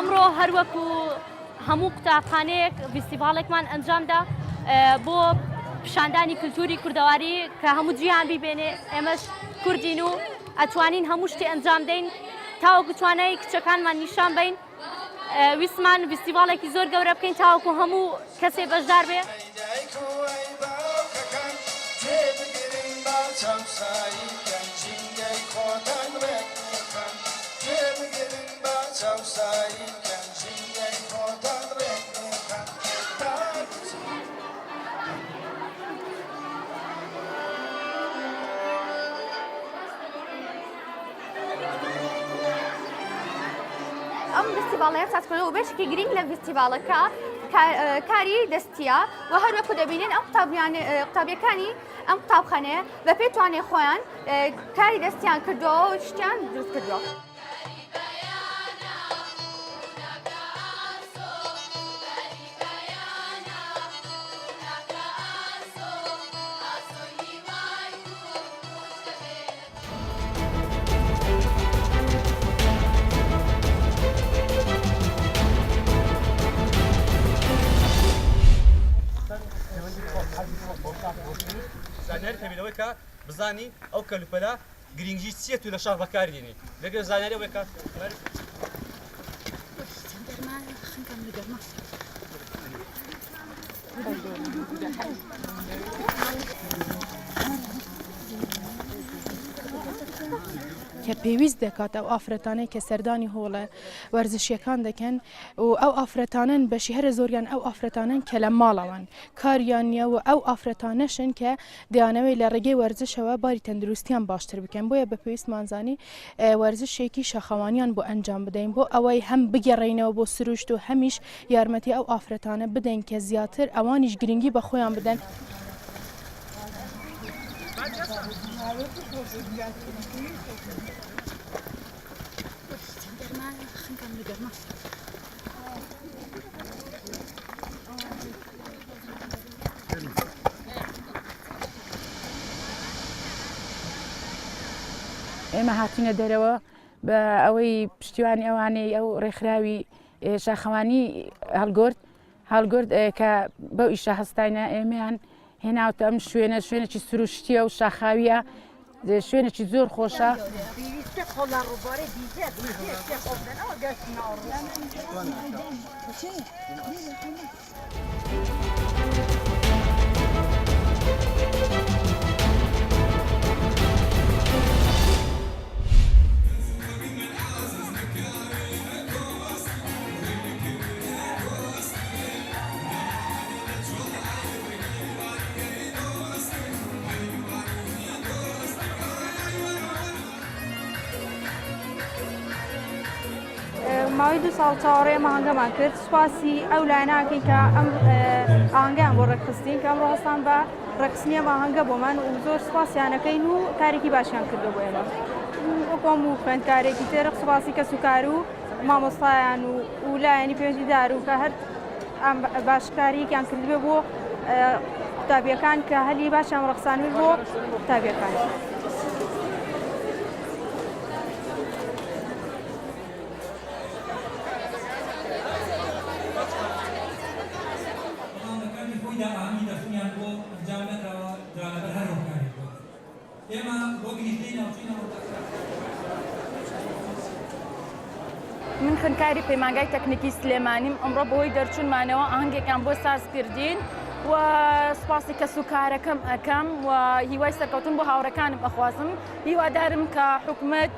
ئەمڕۆ هەروەکو هەموو قوتابخانەیەک فیستیڤاڵێکمان ئەنجامدا بۆ پیشاندانی کللتوری کوردەواری کە هەموو جیهان بیبێنێ ئێمەش کوردین و ئەتوانین هەموو شتێ ئەنجام دەین تاوەکو توانای کچەکانمان نیشان بین ویسمان فیستیڤاڵێکی زۆر گەورە بکەین تاوەکو هەموو کەسێ بەشدار بێ ئەم فیستیڤاڵەیە سازکردنەوە بەشێکی گرنگ لە فیستیڤاڵەکە کاری دەستیە و هەروەکو دەبینێن ئەم قوتابیەکانی ئەم قوتابخانەیە بە پێی توانای خۆیان کاری دەستیان کردووە و شتیان دروست کردووە. زانیاری تەبیینەوەی کە بزانی ئەو کەلوپەلا گرنگی چیەت و لە شار بەکاردێنی لەگەر زانیاری ئەوەی کە کە پێویست دەکات ئەو ئافرەتانەی کە سەردانی هۆڵە وەرزشیەکان دەکەن و ئەو ئافرەتانن بەشی هەرە زۆریان ئەو ئافرەتانن کە لە ماڵەوەن کاریان نییە و ئەو ئافرەتانەشن کە دەیانەوەی لە ڕێگەی وەرزشەوە باری تەندروستیان باشتر بکەن بۆیە بە پێویستمانزانی وەرزشێکی شەخەوانیان بۆ ئەنجام بدەین بۆ ئەوەی هەم بگەڕێنەوە بۆ سروشت و هەمیش یارمەتی ئەو ئافرەتانە بدەین کە زیاتر ئەوانیش گرنگی بە خۆیان بدەن. ئێمە هاتوونە دەرەوە بە ئەوەی پشتیوانی ئەوانەی ئەو ڕێکخراوی شاخەوانی هەڵگورد کە بەو ئیشە هەستاینە ئێمەیان هێناوتە ئەم شوێنێکی سروشتیە و شاخاویە شوێنێکی زۆر خۆشە. ماوەی 2 ساڵ چاوەڕێ ئەمە هەنگەمان کرد سوپاسی ئەو لایەناکەین کە ئەم ئاهەنگیان بۆ ڕێکخستین کە ئەمڕۆ هەستان بە ڕێکخستنی ئەم ئاهەنگە بۆمان و زۆر سوپاسیانەکەین و کارێکی باشیان کردو بۆ ئێمە وەکۆم و خوێندکارێکی تر سوپاسی کەس و کار و مامۆستایان و لایەنی پەیوەندیدار و کە هەر باشکاریەکیان کردبێ بۆ قوتابیەکان کە هەلی باشیان ڕەخسانوی بۆ قوتابیەکان. من خوێندکاری پەیمانگای تەکنیکی سلێمانیم ئەمڕۆ بەهۆی دەرچوونمانەوە ئاهەنگێکیان بۆ ساز کردین و سوپاسی کەس و کارەکەم ئەەکەم و هیوای سەرکەوتن بۆ هاوڕەکانم ئەخوازم هیوادارم کە حکوومەت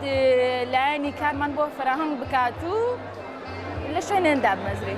لایەنی کارمان بۆ فراهەنگ بکات و لە شوێنێندا بمەزرێ.